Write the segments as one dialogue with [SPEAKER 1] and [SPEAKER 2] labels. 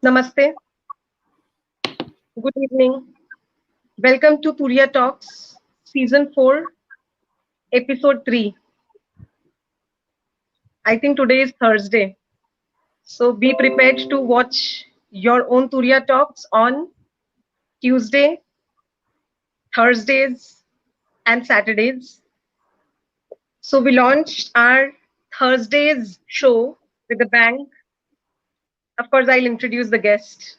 [SPEAKER 1] Namaste. Good evening. Welcome to TuriyaTalks, Season 4, Episode 3. I think today is Thursday. So be prepared to watch your own Turiya Talks on Tuesday, Thursdays, and Saturdays. So we launched our Thursdays show with a bang. Of course, I'll introduce the guest.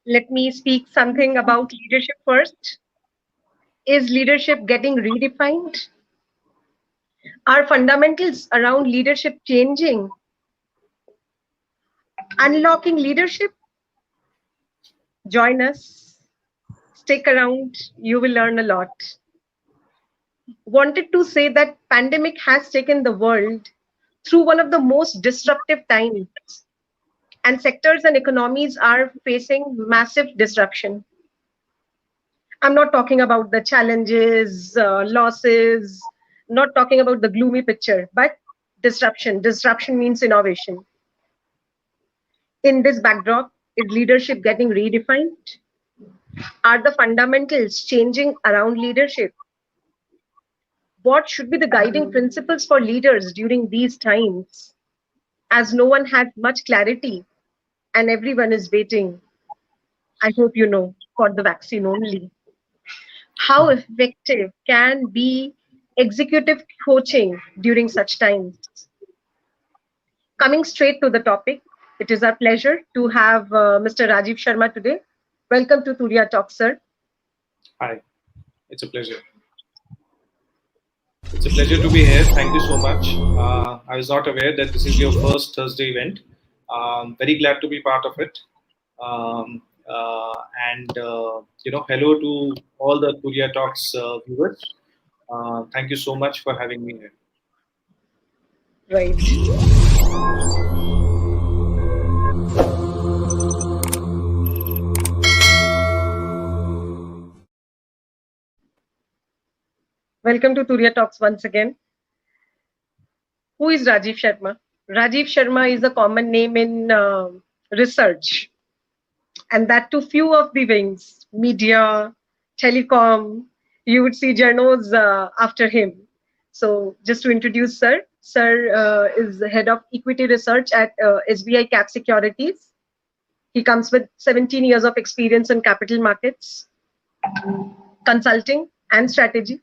[SPEAKER 1] Let me speak something about leadership first. Is leadership getting redefined? Are fundamentals around leadership changing? Unlocking leadership? Join us. Stick around. You will learn a lot. Wanted to say that pandemic has taken the world through one of the most disruptive times, and sectors and economies are facing massive disruption. I'm not talking about the challenges, losses, not talking about the gloomy picture, but disruption. Disruption means innovation. In this backdrop, is leadership getting redefined? Are the fundamentals changing around leadership? What should be the guiding principles for leaders during these times? As no one has much clarity and everyone is waiting, I hope you know, for the vaccine only. How effective can be executive coaching during such times? Coming straight to the topic, it is our pleasure to have Mr. Rajiv Sharma today. Welcome to Turiya Talks, sir.
[SPEAKER 2] Hi, it's a pleasure. It's a pleasure to be here. Thank you so much. I was not aware that this is your first Thursday event. Very glad to be part of it. Um, Hello to all the Turiya Talks viewers. Thank you so much for having me here.
[SPEAKER 1] Right. Welcome to Turiya Talks once again. Who is Rajiv Sharma? Rajiv Sharma is a common name in research, and that too few of the wings, media, telecom. You would see journals after him. So just to introduce Sir is the head of equity research at SBICAPS Securities. He comes with 17 years of experience in capital markets, consulting, and strategy.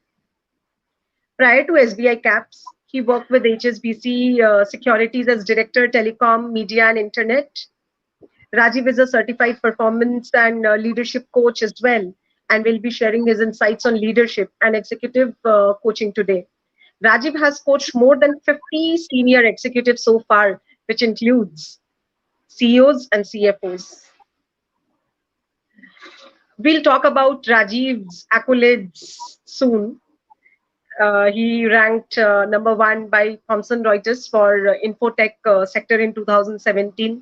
[SPEAKER 1] Prior to SBI Caps, he worked with HSBC Securities as Director, Telecom, Media and Internet. Rajiv is a certified performance and leadership coach as well, and will be sharing his insights on leadership and executive coaching today. Rajiv has coached more than 50 senior executives so far, which includes CEOs and CFOs. We'll talk about Rajiv's accolades soon. He ranked number one by Thomson Reuters for Infotech sector in 2017.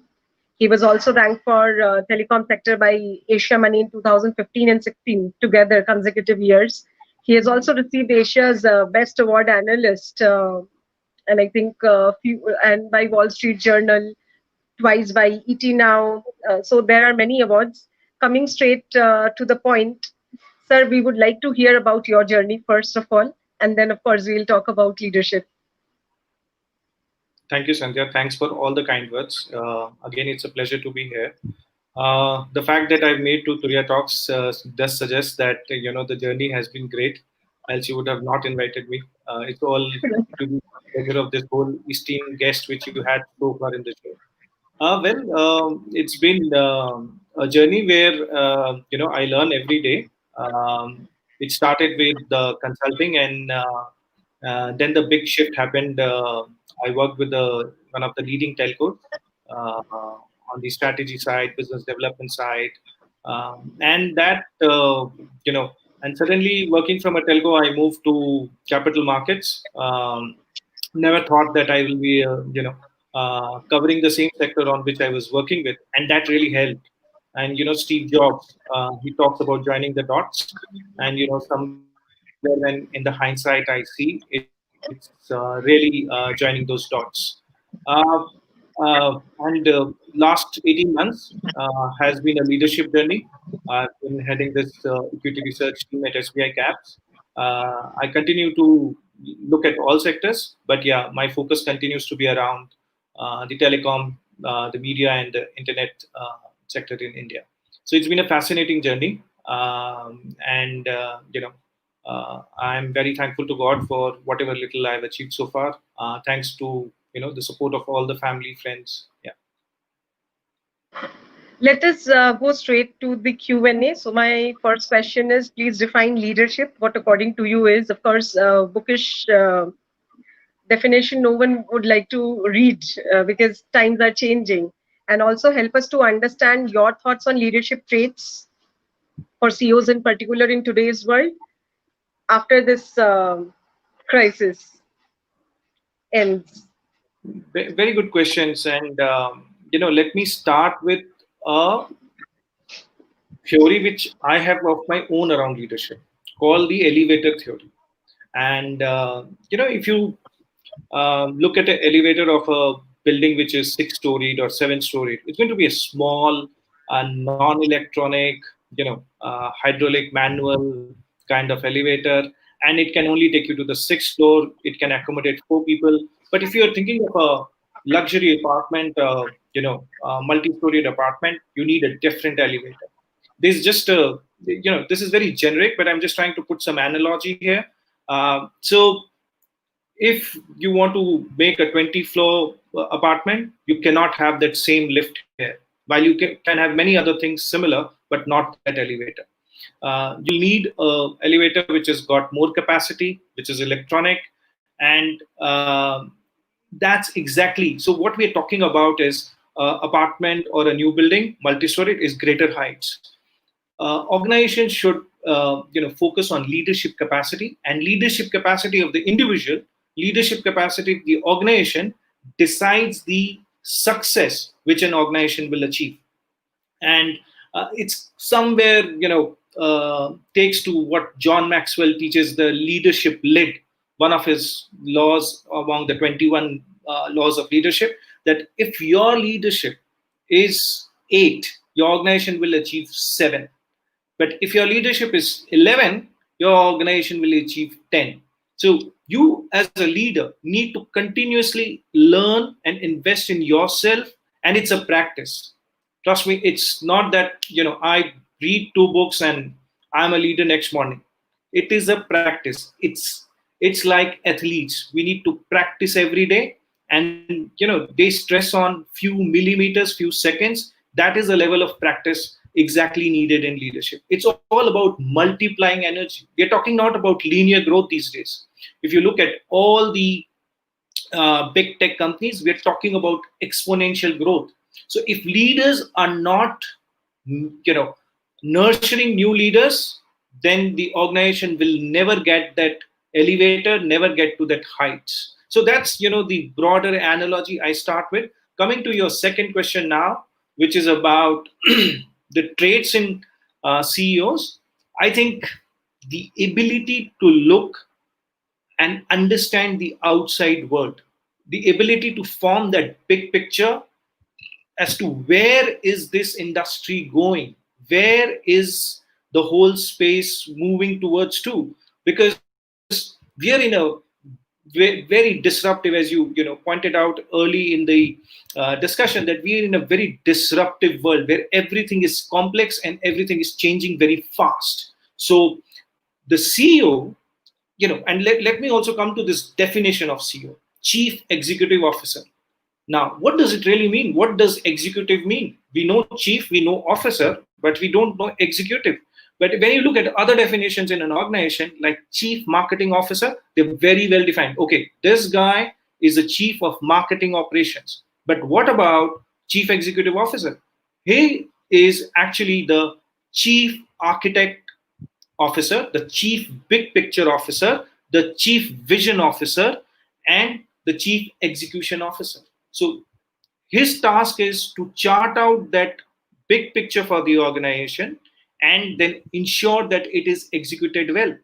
[SPEAKER 1] He was also ranked for telecom sector by Asia Money in 2015 and 16, together consecutive years. He has also received Asia's Best Award Analyst, and I think and by Wall Street Journal, twice by ET Now. So there are many awards. Coming straight to the point, sir, we would like to hear about your journey first of all, and then of course we'll talk about leadership.
[SPEAKER 2] Thank you, Sandhya. Thanks for all the kind words. Again, it's a pleasure to be here. The fact that I've made to Turiya Talks does suggest that the journey has been great. Else you would have not invited me. It's all to the pleasure of this whole esteemed guest which you had so far in the show. It's been a journey where I learn every day. It started with the consulting, and then the big shift happened. I worked with one of the leading telcos on the strategy side, business development side, and that and suddenly working from a telco, I moved to capital markets. Never thought that I will be, covering the same sector on which I was working with, and that really helped. And Steve Jobs, he talks about joining the dots, and somewhere when in the hindsight I see it's really joining those dots. Uh, And last 18 months has been a leadership journey. I've been heading this equity research team at SBICAPS. I continue to look at all sectors, but yeah, my focus continues to be around the telecom, the media, and the internet sector in India. So it's been a fascinating journey, and I'm very thankful to God for whatever little I've achieved so far. Thanks to the support of all the family, friends. Yeah.
[SPEAKER 1] Let us go straight to the Q&A. So my first question is, please define leadership. What according to you is, of course, bookish definition no one would like to read because times are changing. And also help us to understand your thoughts on leadership traits for CEOs in particular in today's world after this crisis ends.
[SPEAKER 2] Very good questions, and let me start with a theory which I have of my own around leadership, called the elevator theory. And if you look at an elevator of a building which is 6 storied or 7 storied, it's going to be a small, non-electronic, hydraulic manual kind of elevator, and it can only take you to the 6th floor. It can accommodate 4 people. But if you're thinking of a luxury apartment, multi-storied apartment, you need a different elevator. This is just a, this is very generic, but I'm just trying to put some analogy here. So if you want to make a 20-floor apartment, you cannot have that same lift here. While you can have many other things similar, but not that elevator. You'll need an elevator which has got more capacity, which is electronic, and that's exactly. So what we're talking about is apartment or a new building, multi-story, is greater heights. Organizations should focus on leadership capacity, and leadership capacity of the individual, leadership capacity of the organization decides the success which an organization will achieve. And it's somewhere takes to what John Maxwell teaches, the leadership lid, one of his laws among the 21 laws of leadership, that if your leadership is 8, your organization will achieve 7. But if your leadership is 11, your organization will achieve 10. So you as a leader need to continuously learn and invest in yourself, and it's a practice. Trust me, it's not that I read 2 books and I'm a leader next morning. It is a practice. It's like athletes. We need to practice every day, and they stress on few millimeters, few seconds. That is the level of practice exactly needed in leadership. It's all about multiplying energy. We're talking not about linear growth these days. If you look at all the big tech companies, we're talking about exponential growth. So if leaders are not, nurturing new leaders, then the organization will never get that elevator, never get to that heights. So that's the broader analogy I start with. Coming to your second question now, which is about the traits in CEOs, I think the ability to look and understand the outside world, the ability to form that big picture as to where is this industry going, where is the whole space moving towards to, because we are in a very disruptive, as you pointed out early in the discussion, that we are in a very disruptive world where everything is complex and everything is changing very fast. So the CEO, and let me also come to this definition of CEO, Chief Executive Officer. Now, what does it really mean? What does executive mean? We know chief, we know officer, but we don't know executive. But when you look at other definitions in an organization, like chief marketing officer, they're very well defined. Okay, this guy is the chief of marketing operations. But what about chief executive officer? He is actually the chief architect officer, the chief big picture officer, the chief vision officer, and the chief execution officer. So his task is to chart out that big picture for the organization and then ensure that it is executed well.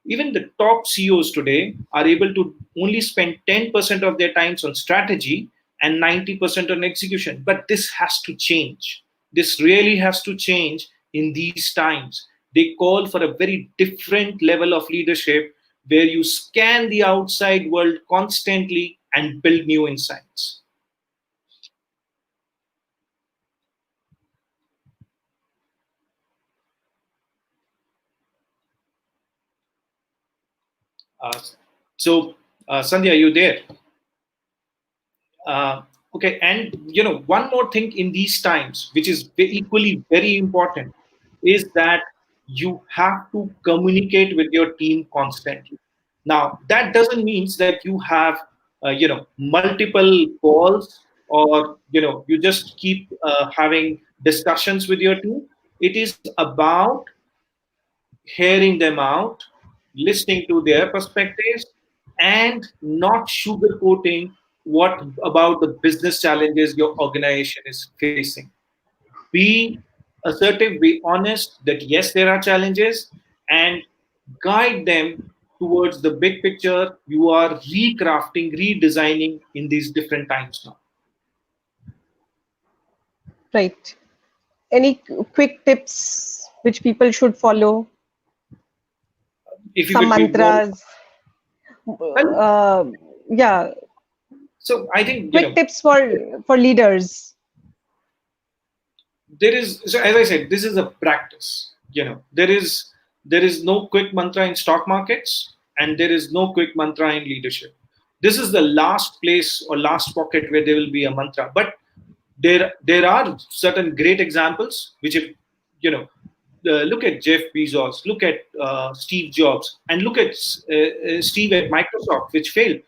[SPEAKER 2] Even the top CEOs today are able to only spend 10% of their times on strategy and 90% on execution. But this has to change. This really has to change in these times. They call for a very different level of leadership where you scan the outside world constantly and build new insights. Uh, so, Sandhya, are you there? Uh, okay, and one more thing in these times, which is equally very important, is that you have to communicate with your team constantly. Now, that doesn't mean that you have multiple calls, or you just keep having discussions with your team. It is about hearing them out, listening to their perspectives, and not sugarcoating what about the business challenges your organization is facing. Be assertive, be honest that yes, there are challenges, and guide them towards the big picture you are recrafting, redesigning in these different times now.
[SPEAKER 1] Right. Any quick tips which people should follow?
[SPEAKER 2] If you
[SPEAKER 1] Some
[SPEAKER 2] could give more,
[SPEAKER 1] mantras.
[SPEAKER 2] well,
[SPEAKER 1] Uh, yeah,
[SPEAKER 2] so I think
[SPEAKER 1] quick tips for leaders.
[SPEAKER 2] there is, so as I said, this is a practice. There is no quick mantra in stock markets, and there is no quick mantra in leadership. This is the last place or last pocket where there will be a mantra. But there are certain great examples which, if you know look at Jeff Bezos, look at Steve Jobs, and look at Steve at Microsoft, which failed.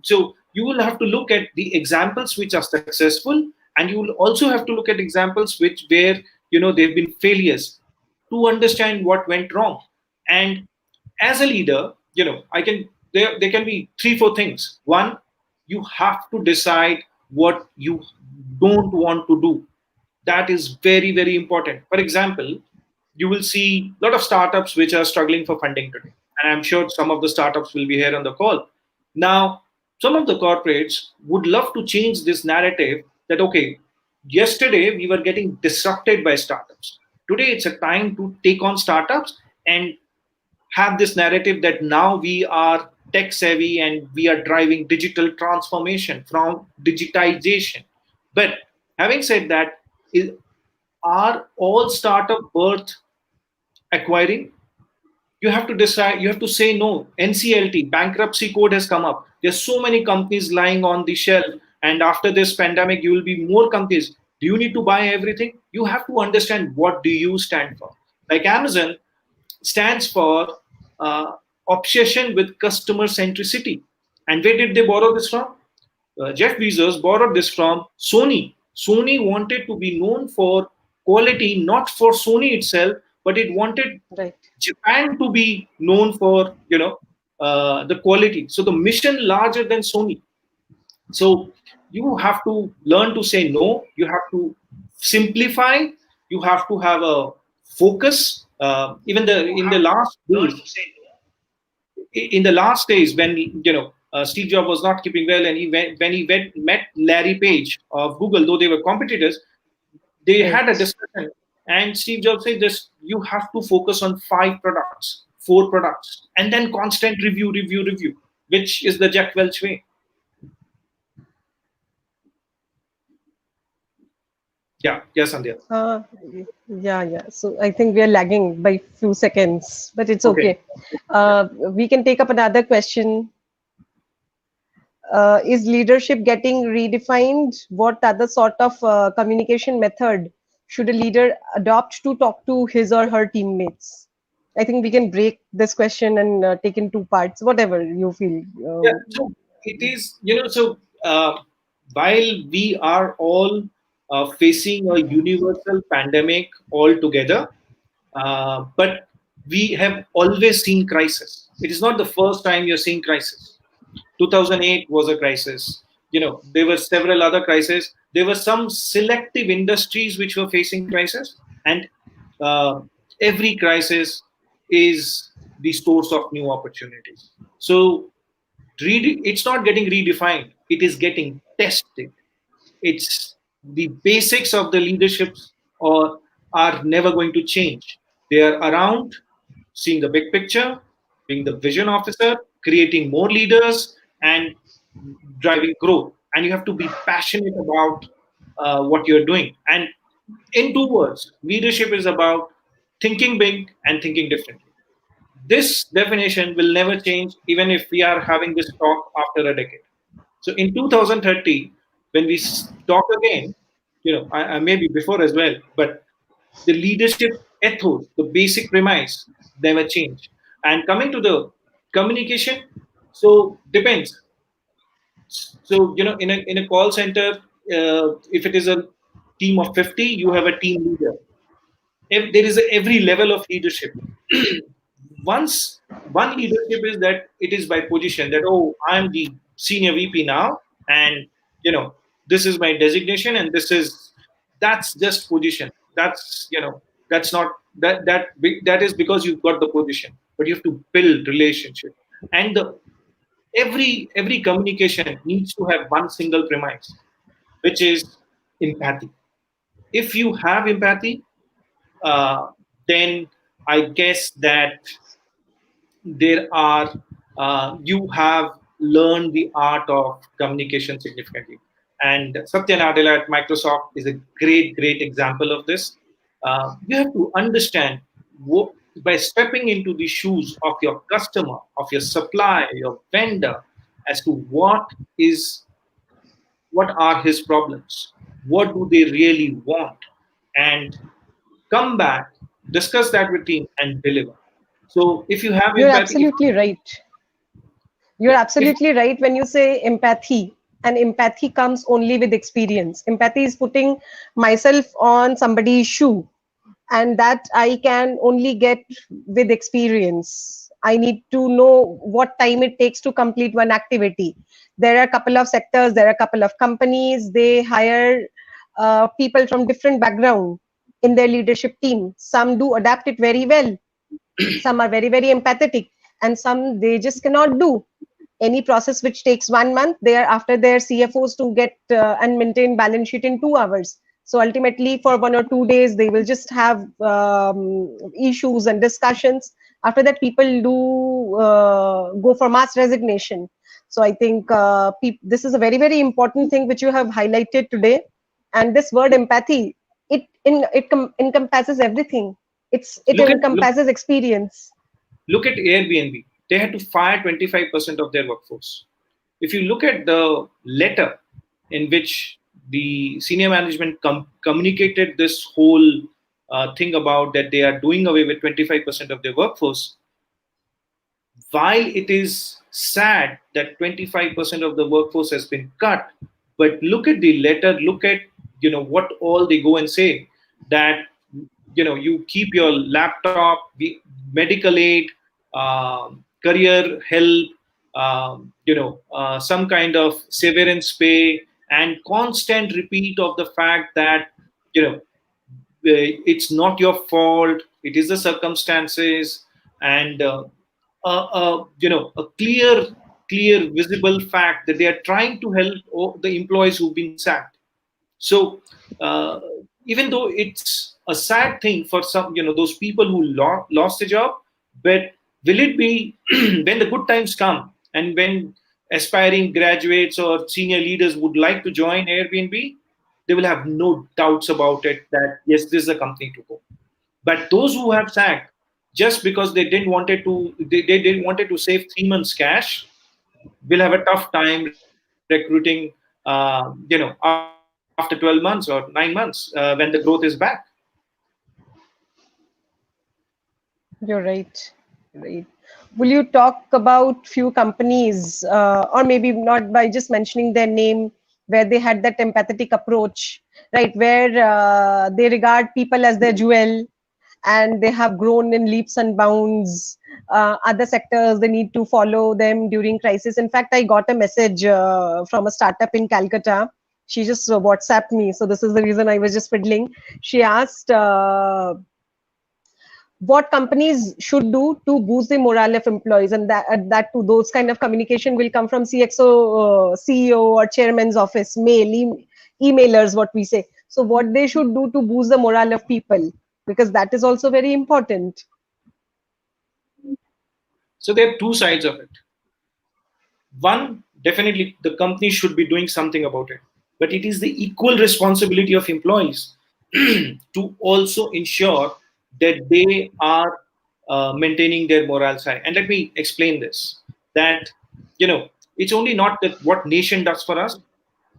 [SPEAKER 2] So you will have to look at the examples which are successful, and you will also have to look at examples which where they've been failures, to understand what went wrong. And as a leader, I can there can be three, four things. One, you have to decide what you don't want to do. That is very, very important. For example, you will see a lot of startups which are struggling for funding today, and I'm sure some of the startups will be here on the call. Now, some of the corporates would love to change this narrative that, okay, yesterday we were getting disrupted by startups. Today it's a time to take on startups and have this narrative that now we are tech savvy and we are driving digital transformation from digitization. But having said that, are all startup worth acquiring? You have to decide, you have to say no. NCLT, bankruptcy code has come up. There's so many companies lying on the shelf, and after this pandemic, you will be more companies. Do you need to buy everything? You have to understand what do you stand for. Like Amazon stands for uh, obsession with customer centricity. And where did they borrow this from? Jeff Bezos borrowed this from Sony. Sony wanted to be known for quality, not for Sony itself, but it wanted
[SPEAKER 1] Right.
[SPEAKER 2] Japan to be known for the quality. So the mission larger than Sony. So you have to learn to say no. You have to simplify. You have to have a focus. Even the in the last days, when Steve Jobs was not keeping well, and when he met Larry Page of Google, though they were competitors, they had a
[SPEAKER 1] Right.
[SPEAKER 2] discussion, and Steve Jobs said this: you have to focus on 5 products, 4 products, and then constant review, which is the Jack Welch way. Yeah, yes, Sandhya.
[SPEAKER 1] Uh, yeah, yeah. So I think we are lagging by few seconds, but it's
[SPEAKER 2] Okay.
[SPEAKER 1] okay. We can take up another question. Is leadership getting redefined? What other sort of communication method should a leader adopt to talk to his or her teammates? I think we can break this question and take in two parts, whatever you feel.
[SPEAKER 2] Yeah, so it is, while we are all facing a universal pandemic all together, but we have always seen crisis. It is not the first time you're seeing crisis. 2008 was a crisis. There were several other crises. There were some selective industries which were facing crisis, and uh, every crisis is the source of new opportunities. So it's not getting redefined, it is getting test it. It's the basics of the leaderships or are never going to change. They are around seeing the big picture, being the vision officer, creating more leaders, and driving growth. And you have to be passionate about what you're doing. And in two words, leadership is about thinking big and thinking differently. This definition will never change even if we are having this talk after a decade. So in 2030, when we talk again, I maybe before as well, but the leadership ethos, the basic premise, never change. And coming to the communication, so depends. So in a call center, if it is a team of 50, you have a team leader. If there is every level of leadership. Once one leadership is that it is by position, that oh, I'm the senior VP now, and this is my designation, and that's just position. That's not that is because you've got the position, but you have to build relationship. And every communication needs to have one single premise, which is empathy. If you have empathy, uh, then I guess that there are you have learned the art of communication significantly. And Satya Nadella at Microsoft is a great example of this. You have to understand by stepping into the shoes of your customer, of your supplier, your vendor, as to what are his problems, what do they really want, and come back, discuss that with team, and deliver. So if you have
[SPEAKER 1] You're
[SPEAKER 2] empathy, if
[SPEAKER 1] absolutely right. You're
[SPEAKER 2] yeah, if
[SPEAKER 1] absolutely right when you say empathy, and empathy comes only with experience. Empathy is putting myself on somebody's shoe, and that I can only get with experience. I need to know what time it takes to complete one activity. There are a couple of sectors, there are a couple of companies, they hire people from different background in their leadership team. Some do adapt it very well, some are very empathetic, and some they just cannot do any process which takes 1 month. They are after their CFOs to get and maintain balance sheet in 2 hours. So ultimately, for 1 or 2 days, they will just have issues and discussions. After that, people do go for mass resignation. So I think this is a very important thing which you have highlighted today. And this word empathy, it encompasses everything. It
[SPEAKER 2] look at look,
[SPEAKER 1] encompasses experience.
[SPEAKER 2] look at Airbnb, they had to fire 25% of their workforce. If you look at the letter in which the senior management communicated this whole thing about that they are doing away with 25% of their workforce, while it is sad that 25% of the workforce has been cut, but look at the letter, look at what all they go and say, that you keep your laptop, medical aid, career help, some kind of severance pay, and constant repeat of the fact that you know it's not your fault, it is the circumstances, and a clear visible fact that they are trying to help the employees who've been sacked. So uh, even though it's a sad thing for some, those people who lost a job, but will it be when the good times come and when aspiring graduates or senior leaders would like to join Airbnb, they will have no doubts about it that yes, this is a company to go. But those who have sacked just because they didn't wanted to save 3 months cash will have a tough time recruiting, after 12 months or 9 months when the growth is back.
[SPEAKER 1] You're right. Right. Will you talk about few companies, or maybe not by just mentioning their name, where they had that empathetic approach, right? Where they regard people as their jewel, and they have grown in leaps and bounds. Other sectors, they need to follow them during crisis. In fact, I got a message from a startup in Calcutta. She just WhatsApped me. So this is the reason I was just fiddling. She asked, what companies should do to boost the morale of employees, and that to those kind of communication will come from CXO, CEO, or chairman's office, emailers, what we say. So what they should do to boost the morale of people, because that is also very important.
[SPEAKER 2] So there are two sides of it. One, definitely the company should be doing something about it, but it is the equal responsibility of employees to also ensure that they are maintaining their morale high. And let me explain this: that it's only not that what nation does for us;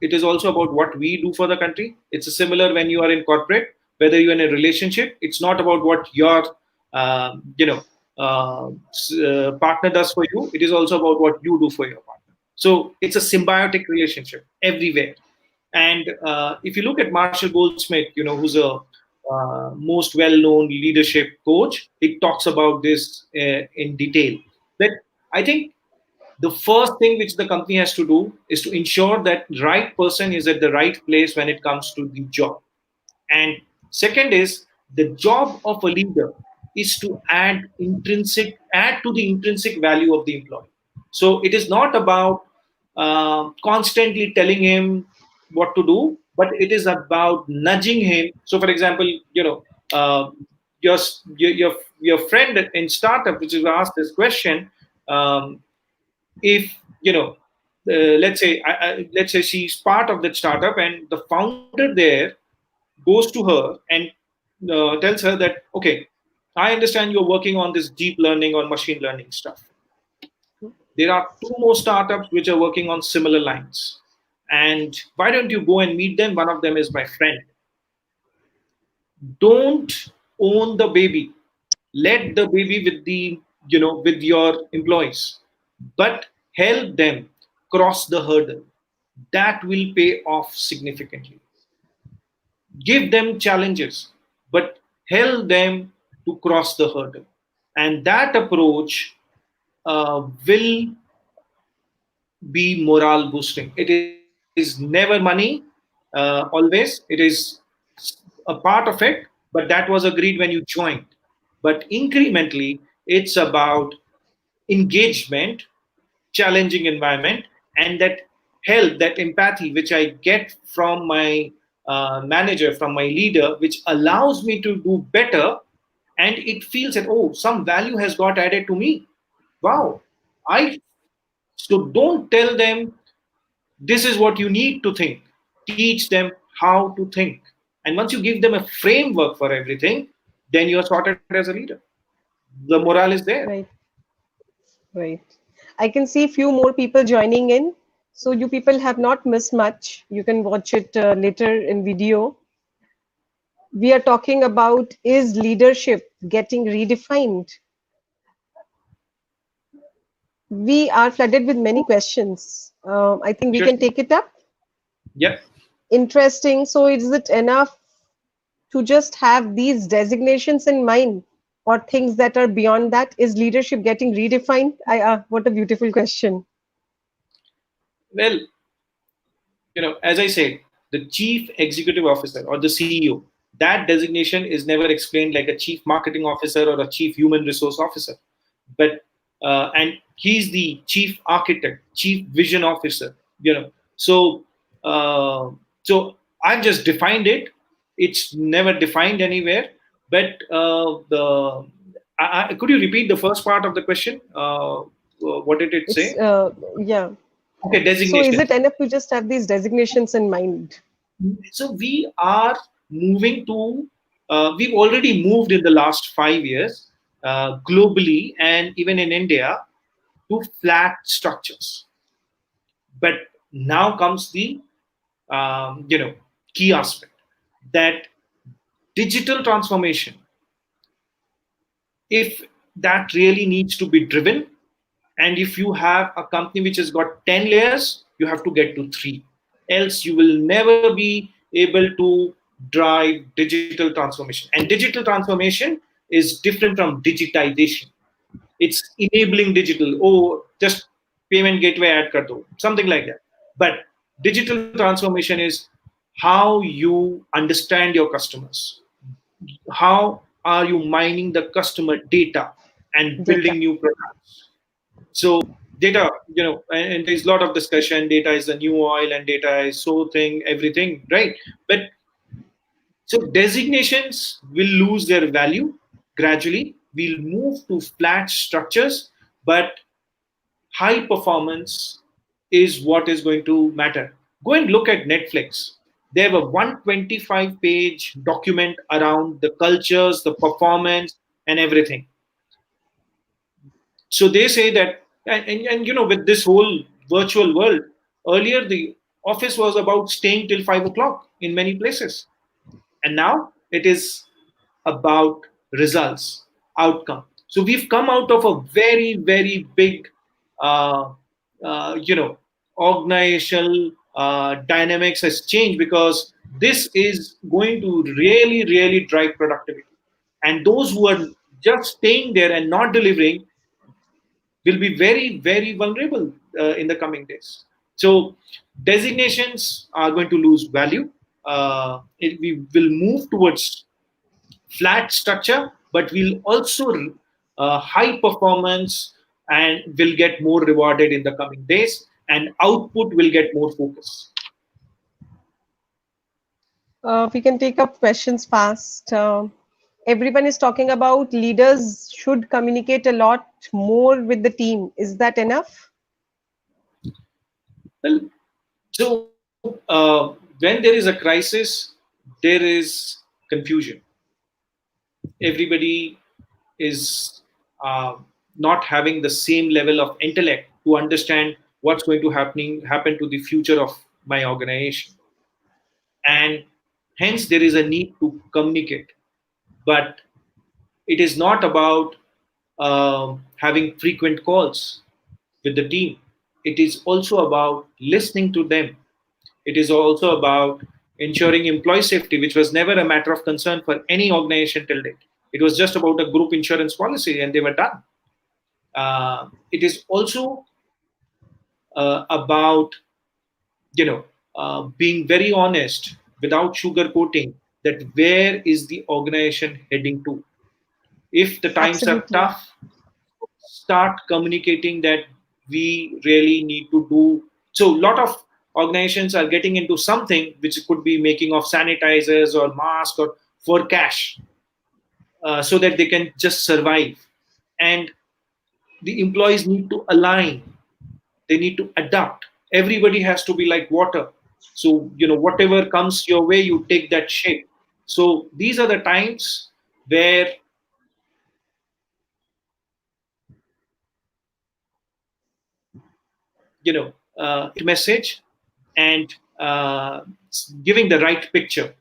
[SPEAKER 2] it is also about what we do for the country. It's similar when you are in corporate, whether you're in a relationship. It's not about what your uh, you know partner does for you. It is also about what you do for your partner. So it's a symbiotic relationship everywhere. And if you look at Marshall Goldsmith, who's a most well-known leadership coach, he talks about this in detail. That I think the first thing which the company has to do is to ensure that right person is at the right place when it comes to the job. And second is, the job of a leader is to add to the intrinsic value of the employee. So it is not about constantly telling him what to do, but it is about nudging him. So for example, uh, your, your friend in startup, which is asked this question, if let's say she's part of that startup, and the founder there goes to her and tells her that, okay, I understand you're working on this deep learning or machine learning stuff. There are two more startups which are working on similar lines, and why don't you go and meet them? One of them is my friend. Don't own the baby. Let the baby with with your employees, but help them cross the hurdle. That will pay off significantly. Give them challenges, but help them to cross the hurdle. And that approach will be morale boosting. It is never money, always. It is a part of it, but that was agreed when you joined. But incrementally, it's about engagement, challenging environment, and that help, that empathy, which I get from my manager, from my leader, which allows me to do better. And it feels that, oh, some value has got added to me. Wow. I So don't tell them this is what you need to think. Teach them how to think. And once you give them a framework for everything, then you're sorted as a leader. The morale is there.
[SPEAKER 1] Right, right. I can see few more people joining in. So you people have not missed much. You can watch it later in video. We are talking about, is leadership getting redefined? We are flooded with many questions. I think we
[SPEAKER 2] Sure.
[SPEAKER 1] can take it up.
[SPEAKER 2] Yep.
[SPEAKER 1] Interesting. So is it enough to just have these designations in mind, or things that are beyond that? Is leadership getting redefined? What a beautiful question.
[SPEAKER 2] Well, as I said, the chief executive officer or the CEO, that designation is never explained like a chief marketing officer or a chief human resource officer. But and he's the chief architect, chief vision officer. So so I've just defined it. It's never defined anywhere. But could you repeat the first part of the question? What did it
[SPEAKER 1] It's
[SPEAKER 2] say?
[SPEAKER 1] yeah.
[SPEAKER 2] Okay,
[SPEAKER 1] So is
[SPEAKER 2] designation.
[SPEAKER 1] it enough to just have these designations in mind?
[SPEAKER 2] So we are moving to, we've already moved in the last 5 years, globally and even in India, to flat structures. But now comes the key aspect, that digital transformation, if that really needs to be driven, and if you have a company which has got 10 layers, you have to get to 3, else you will never be able to drive digital transformation. And digital transformation is different from digitization. It's enabling digital. Oh, just payment gateway add kar do, something like that. But digital transformation is how you understand your customers, how Are you mining the customer data and
[SPEAKER 1] Data.
[SPEAKER 2] building new products? So data, and there's a lot of discussion. Data is the new oil, and data is so thing, everything, right? But so designations will lose their value gradually. We'll move to flat structures, but high performance is what is going to matter. Go and look at Netflix. They have a 125-page document around the cultures, the performance, and everything. So they say that, and with this whole virtual world, earlier the office was about staying till 5 o'clock in many places, and now it is about results, outcome. So we've come out of a very, very big, uh, you know, organizational dynamics has changed, because this is going to really, really drive productivity. And those who are just staying there and not delivering will be very, very vulnerable in the coming days. So designations are going to lose value. We will move towards flat structure, but we'll also high performance and will get more rewarded in the coming days, and output will get more focus.
[SPEAKER 1] We can take up questions fast. Everyone is talking about leaders should communicate a lot more with the team. Is that enough?
[SPEAKER 2] Well, when there is a crisis, there is confusion. Everybody is not having the same level of intellect to understand what's going to happen to the future of my organization, and hence there is a need to communicate. But it is not about having frequent calls with the team. It is also about listening to them. It is also about ensuring employee safety, which was never a matter of concern for any organization till date. It was just about a group insurance policy, and they were done. It is also about being very honest without sugarcoating that where is the organization heading to. If the times are
[SPEAKER 1] Absolutely.
[SPEAKER 2] tough, start communicating that we really need to do. So a lot of organizations are getting into something which could be making of sanitizers or masks or for cash, so that they can just survive. And the employees need to align, they need to adapt. Everybody has to be like water. So whatever comes your way, you take that shape. So these are the times where message and giving the right picture,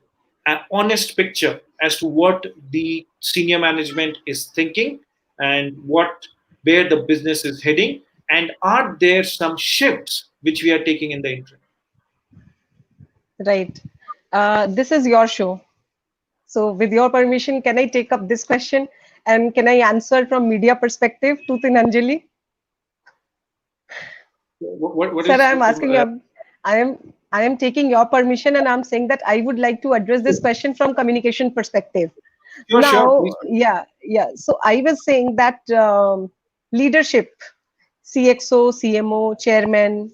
[SPEAKER 2] an honest picture as to what the senior management is thinking, and where the business is heading, and are there some shifts which we are taking in the interim.
[SPEAKER 1] Right. This is your show. So with your permission, can I take up this question and can I answer from media perspective to Tinanjali?
[SPEAKER 2] What
[SPEAKER 1] Sir,
[SPEAKER 2] is
[SPEAKER 1] I'm asking you, I am taking your permission and I'm saying that I would like to address this question from communication perspective.
[SPEAKER 2] sure, sure,
[SPEAKER 1] Now,
[SPEAKER 2] please do.
[SPEAKER 1] yeah. So I was saying that leadership, CXO, CMO, chairman,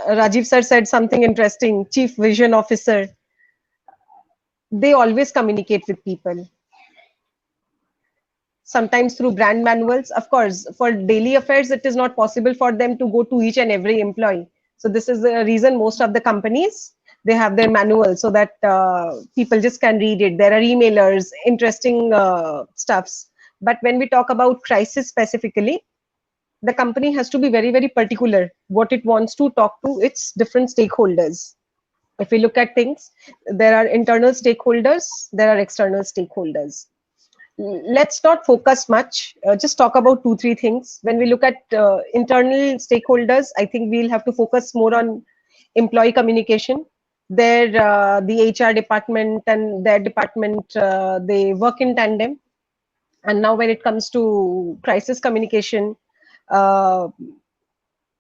[SPEAKER 1] Rajiv sir said something interesting, chief vision officer, they always communicate with people, sometimes through brand manuals. Of course, for daily affairs, it is not possible for them to go to each and every employee. So this is the reason most of the companies, they have their manual so that people just can read it. There are emailers, interesting stuffs. But when we talk about crisis specifically, the company has to be very, very particular what it wants to talk to its different stakeholders. If we look at things, there are internal stakeholders, there are external stakeholders. Let's not focus much, just talk about two three things. When we look at internal stakeholders, I think we'll have to focus more on employee communication. Their the HR department and their department, they work in tandem. And now when it comes to crisis communication, uh,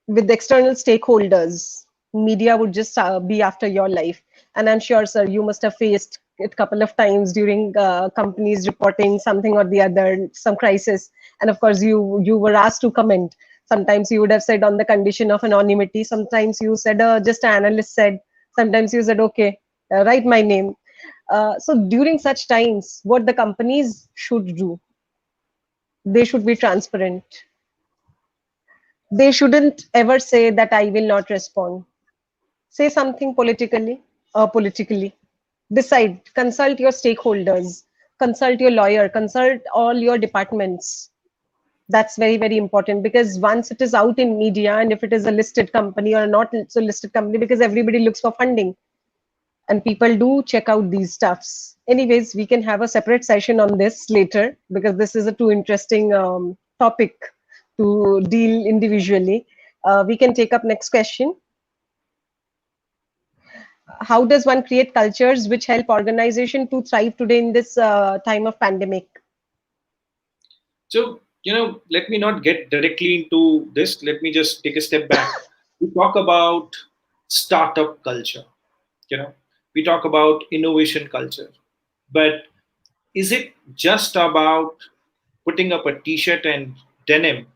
[SPEAKER 1] with the external stakeholders, media would just be after your life. And I'm sure, sir, you must have faced it a couple of times during companies reporting something or the other, some crisis. And of course, you were asked to comment. Sometimes you would have said on the condition of anonymity. Sometimes you said just an analyst said. Sometimes you said, okay, write my name. So during such times, what the companies should do, they should be transparent. They shouldn't ever say that I will not respond. Say something politically or politically. Decide, consult your stakeholders, consult your lawyer, consult all your departments. That's very, very important because once it is out in media and if it is a listed company or not so listed company, because everybody looks for funding and people do check out these stuffs. Anyways, we can have a separate session on this later because this is a too interesting topic to deal individually. We can take up next question. How does one create cultures which help organization to thrive today in this time of pandemic?
[SPEAKER 2] So, let me not get directly into this. Let me just take a step back. We talk about startup culture, you know, we talk about innovation culture. But is it just about putting up a t-shirt and denim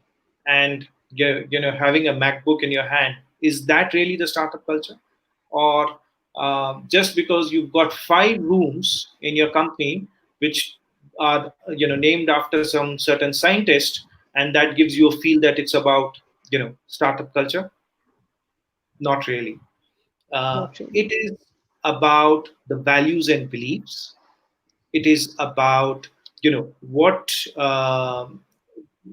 [SPEAKER 2] and having a MacBook in your hand? Is that really the startup culture? Or just because you've got 5 rooms in your company which are named after some certain scientist, and that gives you a feel that it's about startup culture? Not really.
[SPEAKER 1] Not really.
[SPEAKER 2] It is about the values and beliefs. It is about what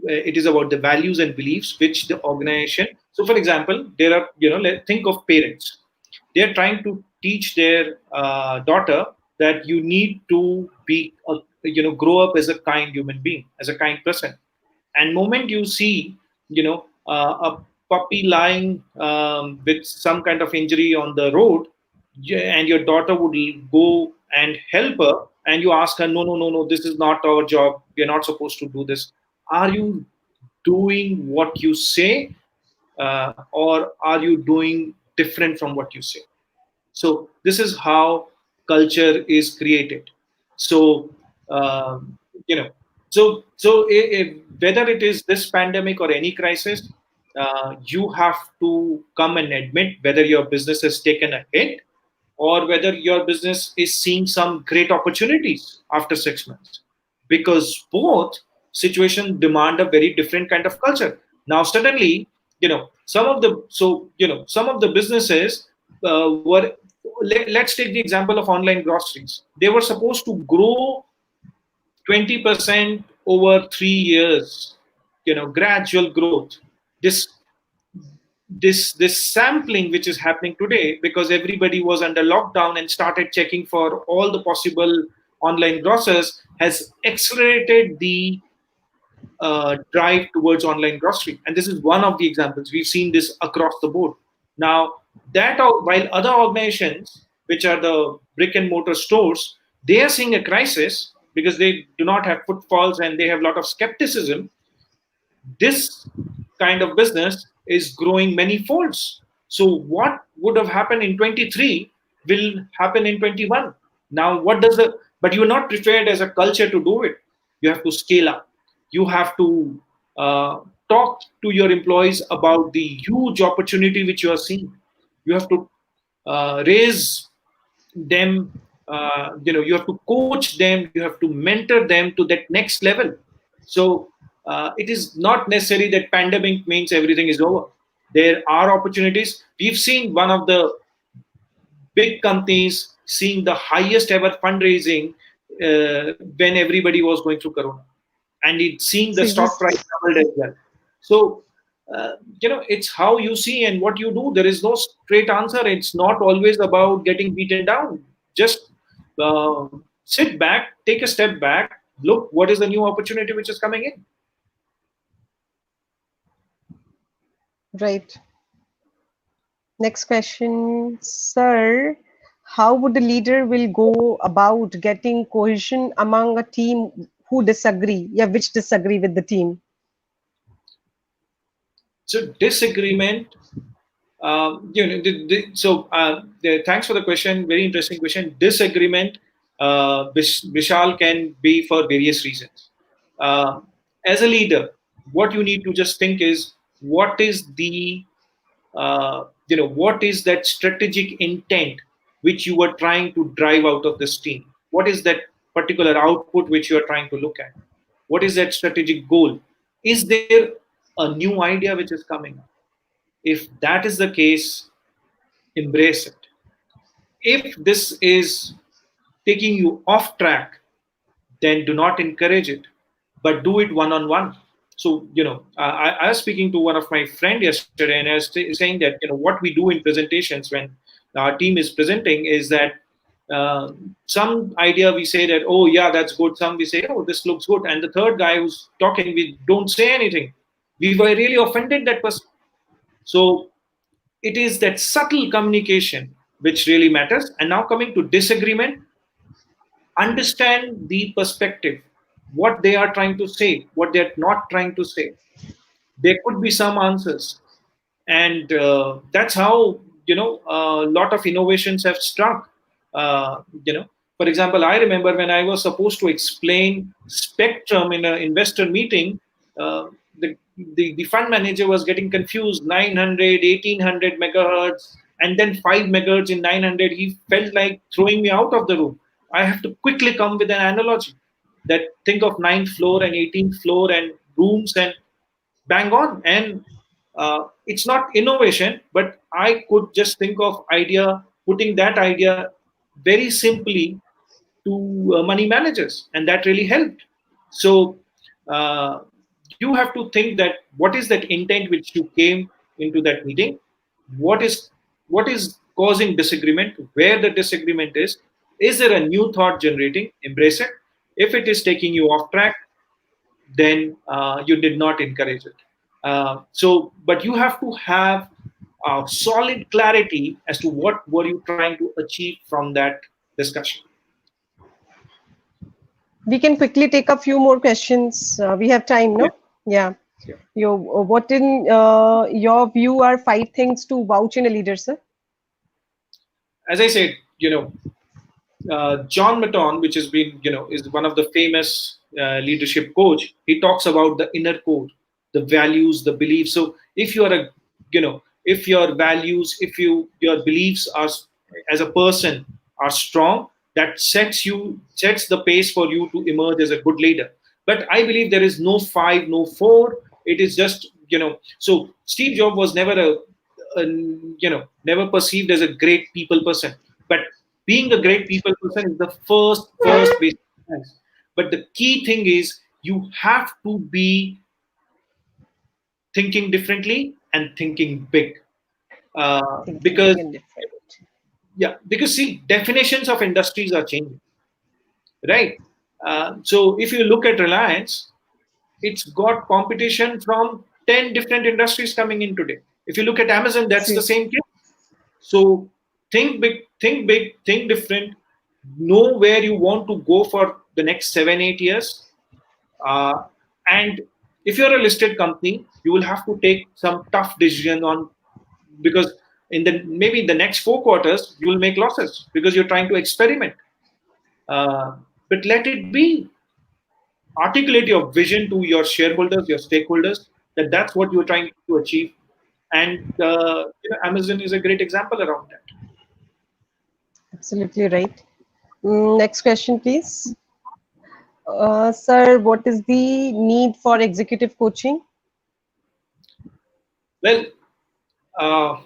[SPEAKER 2] it is about the values and beliefs which the organization. So for example, there are think of parents. They are trying to teach their daughter that you need to be grow up as a kind human being, as a kind person. And moment you see a puppy lying with some kind of injury on the road, and your daughter would go and help her, and you ask her, no, no, no, no, this is not our job, we're not supposed to do this. Are you doing what you say, or are you doing different from what you say? So this is how culture is created. So um, you know, whether it is this pandemic or any crisis, you have to come and admit whether your business has taken a hit or whether your business is seeing some great opportunities after 6 months, because both situations demand a very different kind of culture. Now suddenly, some of the businesses were, let's take the example of online groceries. They were supposed to grow 20% over 3 years, gradual growth. This this this sampling which is happening today, because everybody was under lockdown and started checking for all the possible online grocers, has accelerated the drive towards online grocery. And this is one of the examples. We've seen this across the board. Now, while other organizations, which are the brick and mortar stores, they are seeing a crisis because they do not have footfalls and they have a lot of skepticism. This kind of business is growing many folds. So what would have happened in 23 will happen in 21. Now, but you're not prepared as a culture to do it. You have to scale up. You have to talk to your employees about the huge opportunity which you are seeing. You have to raise them, you have to coach them, you have to mentor them to that next level. So it is not necessary that pandemic means everything is over. There are opportunities. We've seen one of the big companies seeing the highest ever fundraising when everybody was going through corona, and it's seeing the
[SPEAKER 1] See
[SPEAKER 2] stock
[SPEAKER 1] this,
[SPEAKER 2] price doubled as well. So it's how you see and what you do. There is no straight answer. It's not always about getting beaten down. Just uh, sit back, take a step back, look what is the new opportunity which is coming in.
[SPEAKER 1] right. Next question, sir. How would a leader will go about getting cohesion among a team who disagree? Yeah, which disagree with the team.
[SPEAKER 2] So disagreement Thanks for the question. Very interesting question. Disagreement, Vishal, can be for various reasons. Uh, as a leader, what you need to just think is what is the what is that strategic intent which you were trying to drive out of this team? What is that particular output which you are trying to look at? What is that strategic goal? Is there a new idea which is coming up? If that is the case, embrace it. If this is taking you off track, then do not encourage it, but do it one on one. So, I was speaking to one of my friend yesterday, and I was saying that, what we do in presentations when our team is presenting is that some idea we say that, oh, yeah, that's good. Some we say, oh, this looks good. And the third guy who's talking, we don't say anything. We were really offended that person. So it is that subtle communication which really matters. And now coming to disagreement, understand the perspective, what they are trying to say, what they're not trying to say. There could be some answers, and that's how a lot of innovations have struck. For example, I remember when I was supposed to explain spectrum in an investor meeting, uh, the fund manager was getting confused. 900, 1800 megahertz, and then 5 megahertz in 900. He felt like throwing me out of the room. I have to quickly come with an analogy that think of ninth floor and 18th floor and rooms and bang on. And it's not innovation, but I could just think of idea, putting that idea very simply to money managers, and that really helped. So uh, you have to think that what is that intent which you came into that meeting, what is causing disagreement, where the disagreement is there a new thought generating, embrace it. If it is taking you off track, then you did not encourage it. But you have to have solid clarity as to what were you trying to achieve from that discussion.
[SPEAKER 1] We can quickly take a few more questions. We have time,
[SPEAKER 2] Yeah,
[SPEAKER 1] no? Yeah.
[SPEAKER 2] yeah.
[SPEAKER 1] What in your view are five things to vouch in a leader, sir?
[SPEAKER 2] As I said, John Maton, which has been, is one of the famous leadership coach. He talks about the inner code, the values, the beliefs. So if you are if your values, if your beliefs are as a person are strong, that sets the pace for you to emerge as a good leader. But I believe there is no five, no four. It is just, So Steve Jobs was never never perceived as a great people person, but being a great people person is the first basic thing. But the key thing is you have to be thinking differently and thinking big,
[SPEAKER 1] Thinking big
[SPEAKER 2] because
[SPEAKER 1] and different.
[SPEAKER 2] see, definitions of industries are changing, right? So if you look at Reliance, it's got competition from 10 different industries coming in today. If you look at Amazon, that's the
[SPEAKER 1] See,
[SPEAKER 2] same case. So think big, think different. Know where you want to go for the next 7, 8 years. Uh, and if you're a listed company, you will have to take some tough decision on, because in the maybe the next 4 quarters you will make losses because you're trying to experiment. But let it be. Articulate your vision to your shareholders, your stakeholders, that that's what you're trying to achieve. And Amazon is a great example around that.
[SPEAKER 1] absolutely right. Next question, please. Sir, what is the need for executive coaching?
[SPEAKER 2] Well, uh,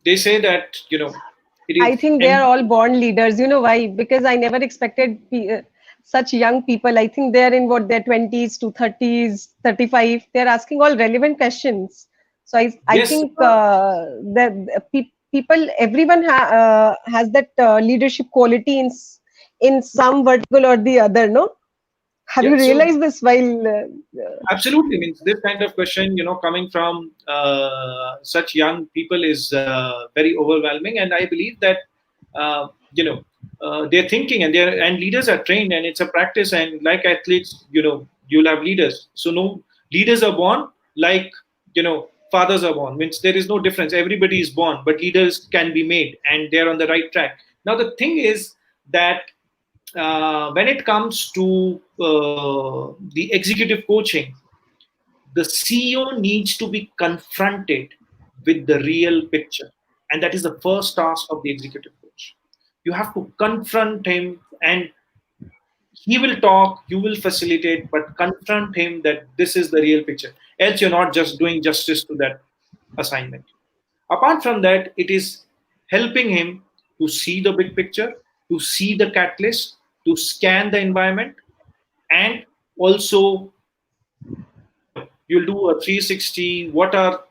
[SPEAKER 2] they say that it
[SPEAKER 1] I
[SPEAKER 2] is
[SPEAKER 1] think they are all born leaders. You know why? Because I never expected such young people. I think they're in what their 20s to 30s, 35. They're asking all relevant questions. So I
[SPEAKER 2] yes,
[SPEAKER 1] think that people, everyone has that leadership quality in some vertical or the other. No, have
[SPEAKER 2] yeah.
[SPEAKER 1] you
[SPEAKER 2] So
[SPEAKER 1] realized this while?
[SPEAKER 2] absolutely, means this kind of question, coming from such young people is very overwhelming, and I believe that uh, you know they're thinking, and leaders are trained, and it's a practice, and like athletes, you'll have leaders. So no, leaders are born like fathers are born. Means there is no difference. Everybody is born, but leaders can be made, and they're on the right track. Now the thing is that when it comes to the executive coaching, the CEO needs to be confronted with the real picture. And that is the first task of the executive coach. You have to confront him, and he will talk, you will facilitate, but confront him that this is the real picture. Else, you're not just doing justice to that assignment. Apart from that, it is helping him to see the big picture, to see the catalyst, to scan the environment, and also, you'll do a 360. What are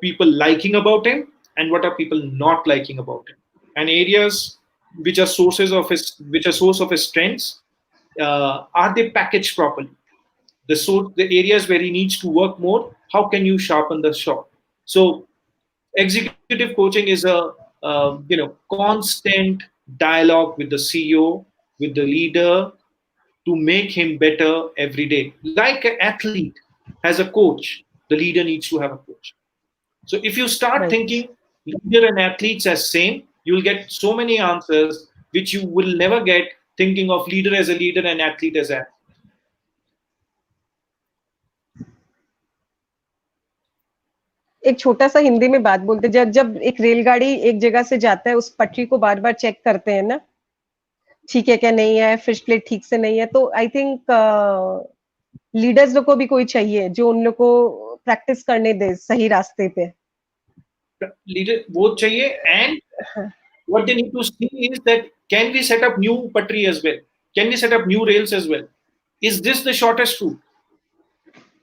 [SPEAKER 2] people liking about him, and what are people not liking about him, and areas which are source of his strengths, are they packaged properly? The areas where he needs to work more, how can you sharpen the saw? So executive coaching is a constant dialogue with the CEO, with the leader, to make him better every day. Like an athlete has a coach, the leader needs to have a coach. So if you start
[SPEAKER 1] Right.
[SPEAKER 2] thinking leader and athletes as same, you will get so many answers which you will never get thinking of leader as a leader and athlete as an athlete.
[SPEAKER 1] एक छोटा सा हिंदी में बात बोलते, जब जब एक रेलगाड़ी एक जगह से जाता है, उस पटरी को बार बार चेक करते हैं ना, ठीक है क्या नहीं है, फिश प्लेट ठीक से नहीं है, तो आई थिंक लीडर्स लोग को भी कोई चाहिए जो उन लोग को प्रैक्टिस करने दे सही रास्ते पे.
[SPEAKER 2] Leader both chahiye, and what they need to see is that can we set up new patri as well? Can we set up new rails as well? Is this the shortest route?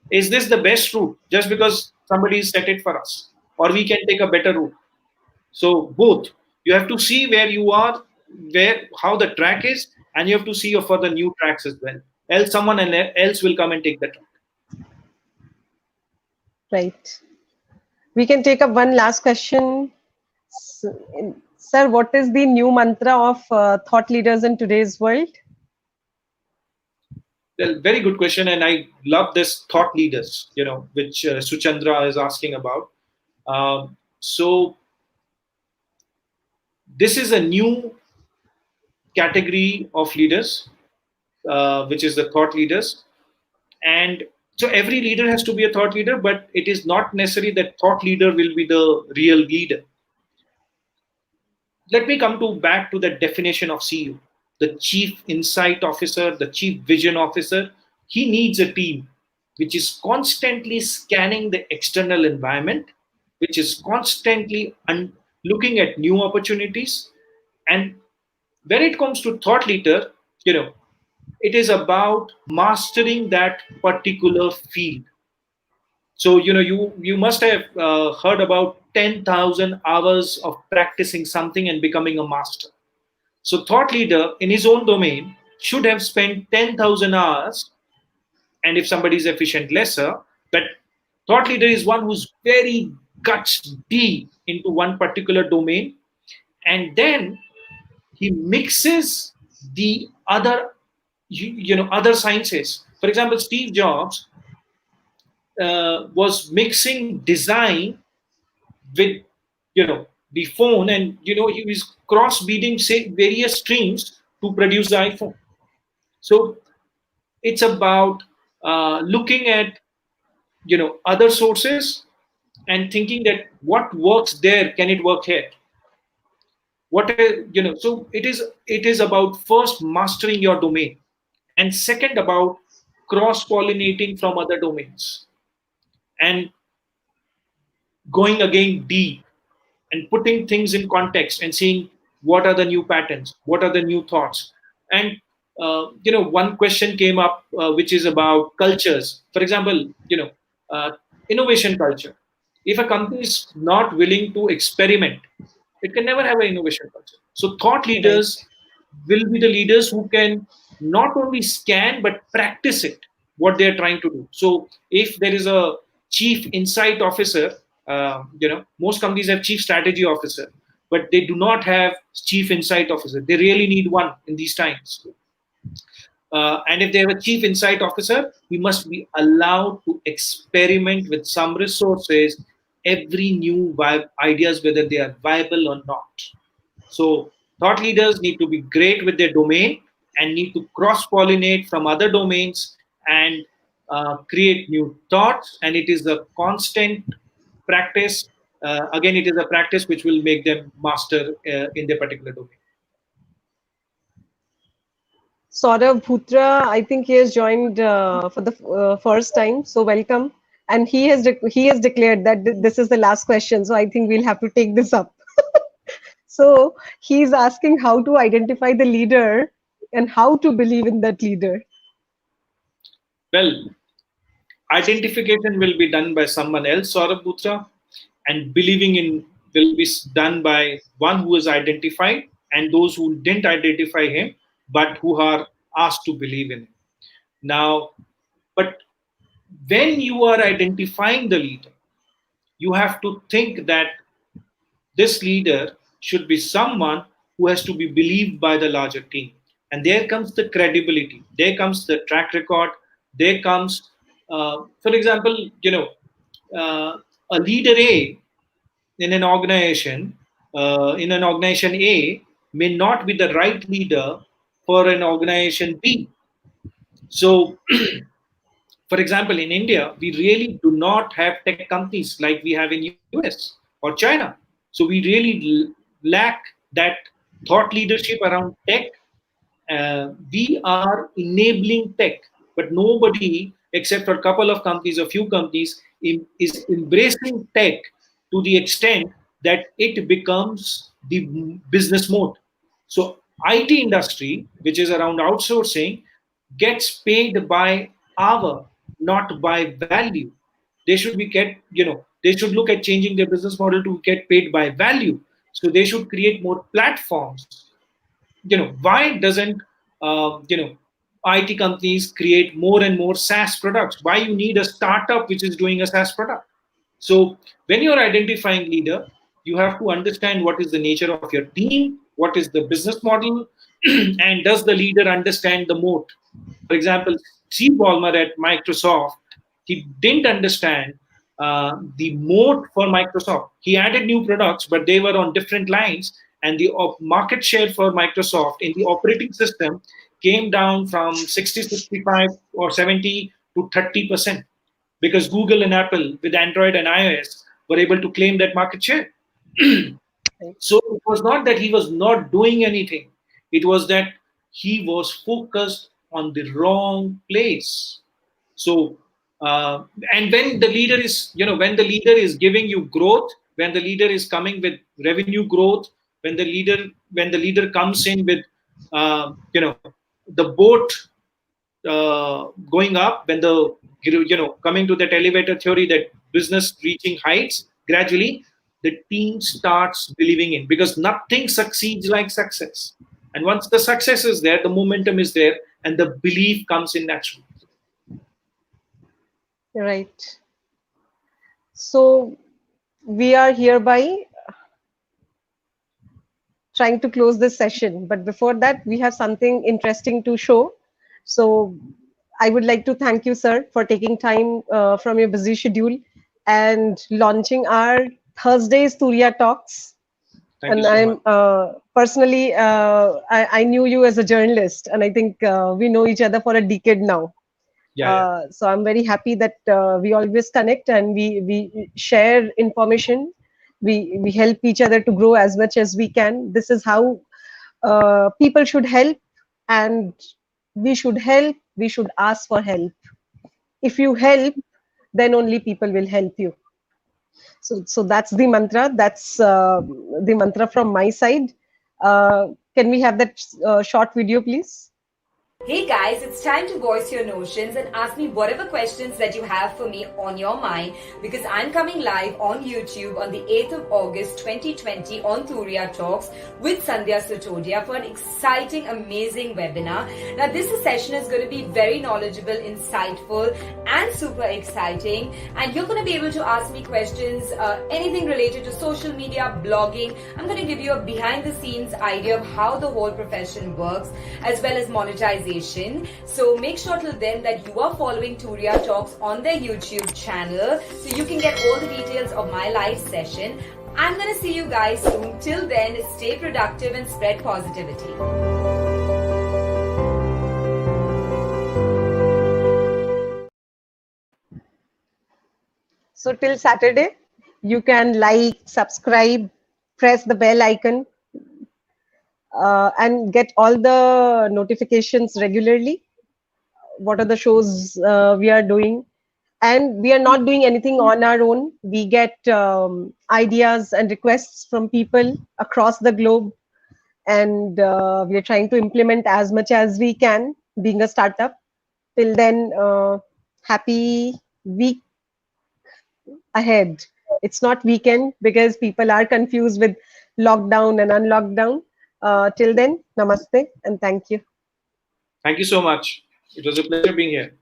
[SPEAKER 2] Is this the best route just because somebody set it for us? Or we can take a better route? So both. You have to see where you are, how the track is, and you have to see for the new tracks as well. Else someone else will come and take the track.
[SPEAKER 1] Right. We can take up one last question. Sir, what is the new mantra of thought leaders in today's world?
[SPEAKER 2] Well, very good question, and I love this thought leaders, which Suchandra is asking about. So this is a new category of leaders, which is the thought leaders. And so every leader has to be a thought leader, but it is not necessary that thought leader will be the real leader. Let me come back to the definition of CEO. The chief insight officer, the chief vision officer, he needs a team which is constantly scanning the external environment, which is constantly looking at new opportunities. And when it comes to thought leader, it is about mastering that particular field. So you must have heard about 10,000 hours of practicing something and becoming a master. So thought leader in his own domain should have spent 10,000 hours, and if somebody is efficient, lesser. But thought leader is one who's very guts deep into one particular domain, and then he mixes the other other sciences. For example, Steve Jobs was mixing design with the phone, and he was cross breeding say various streams to produce the iPhone. So it's about looking at other sources and thinking that what works there, can it work here? So it is about first mastering your domain, and second about cross pollinating from other domains, and going again deep and putting things in context and seeing what are the new patterns, what are the new thoughts. And one question came up, which is about cultures. For example, uh, innovation culture. If a company is not willing to experiment, it can never have an innovation culture. So thought
[SPEAKER 1] Right.
[SPEAKER 2] leaders will be the leaders who can not only scan but practice it, what they are trying to do. So if there is a chief insight officer, most companies have chief strategy officer, but they do not have chief insight officer. They really need one in these times. And if they have a chief insight officer, he must be allowed to experiment with some resources, every new ideas, whether they are viable or not. So thought leaders need to be great with their domain and need to cross pollinate from other domains and create new thoughts. And it is a constant practice. Again, it is a practice which will make them master in their particular domain.
[SPEAKER 1] Saurabh Bhutra, I think he has joined for the first time. So welcome. And he has declared that this is the last question. So I think we'll have to take this up. So he's asking how to identify the leader and how to believe in that leader.
[SPEAKER 2] Well, identification will be done by someone else, Saurabh Bhutra, and believing in will be done by one who is identified and those who didn't identify him, but who are asked to believe in him. Now, but when you are identifying the leader, you have to think that this leader should be someone who has to be believed by the larger team. And there comes the credibility, there comes the track record, there comes, for example, a leader A in in an organization A may not be the right leader for an organization B. So, for example, in India, we really do not have tech companies like we have in US or China. So we really lack that thought leadership around tech. We are enabling tech, but nobody, except for a couple of companies, a few companies, is embracing tech to the extent that it becomes the business mode. So IT industry, which is around outsourcing, gets paid by hour, not by value. They should be they should look at changing their business model to get paid by value. So they should create more platforms. Why doesn't IT companies create more and more SaaS products? Why you need a startup which is doing a SaaS product? So when you're identifying leader, you have to understand what is the nature of your team, what is the business model, and does the leader understand the moat? For example, Steve Ballmer at Microsoft, he didn't understand the moat for Microsoft. He added new products, but they were on different lines, and the market share for Microsoft in the operating system came down from 60, 65, or 70 to 30%, because Google and Apple with Android and iOS were able to claim that market share. So it was not that he was not doing anything. It was that he was focused on the wrong place. So, and when the leader is, when the leader is giving you growth, when the leader is coming with revenue growth, when the leader comes in with, the boat going up, when the coming to that elevator theory, that business reaching heights gradually, the team starts believing in, because nothing succeeds like success. And once the success is there, the momentum is there, and the belief comes in naturally.
[SPEAKER 1] Right. So we are hereby trying to close this session, but before that, we have something interesting to show. So I would like to thank you, sir, for taking time from your busy schedule and launching our Thursday's TuriyaTalks.
[SPEAKER 2] Thank you
[SPEAKER 1] And
[SPEAKER 2] so
[SPEAKER 1] I'm
[SPEAKER 2] much.
[SPEAKER 1] personally, I knew you as a journalist, and I think we know each other for a decade now.
[SPEAKER 2] Yeah.
[SPEAKER 1] So I'm very happy that we always connect and we share information. We help each other to grow as much as we can. This is how people should help, and we should help. We should ask for help. If you help, then only people will help you. So that's the mantra. That's the mantra from my side. Can we have that short video, please?
[SPEAKER 3] Hey guys, it's time to voice your notions and ask me whatever questions that you have for me on your mind, because I'm coming live on YouTube on the 8th of August 2020 on TuriyaTalks with Sandhya Satodia for an exciting, amazing webinar. Now this session is going to be very knowledgeable, insightful and super exciting, and you're going to be able to ask me questions, anything related to social media, blogging. I'm going to give you a behind the scenes idea of how the whole profession works, as well as monetization. notification. So make sure till then that you are following Turiya Talks on their YouTube channel so you can get all the details of my live session. I'm gonna see you guys soon. Till then, stay productive and spread positivity.
[SPEAKER 1] So till Saturday, you can like, subscribe, press the bell icon, and get all the notifications regularly. What are the shows we are doing? And we are not doing anything on our own. We get ideas and requests from people across the globe, and we are trying to implement as much as we can, being a startup. Till then, happy week ahead. It's not weekend because people are confused with lockdown and unlockdown. Till then, namaste and thank you.
[SPEAKER 2] Thank you so much. It was a pleasure being here.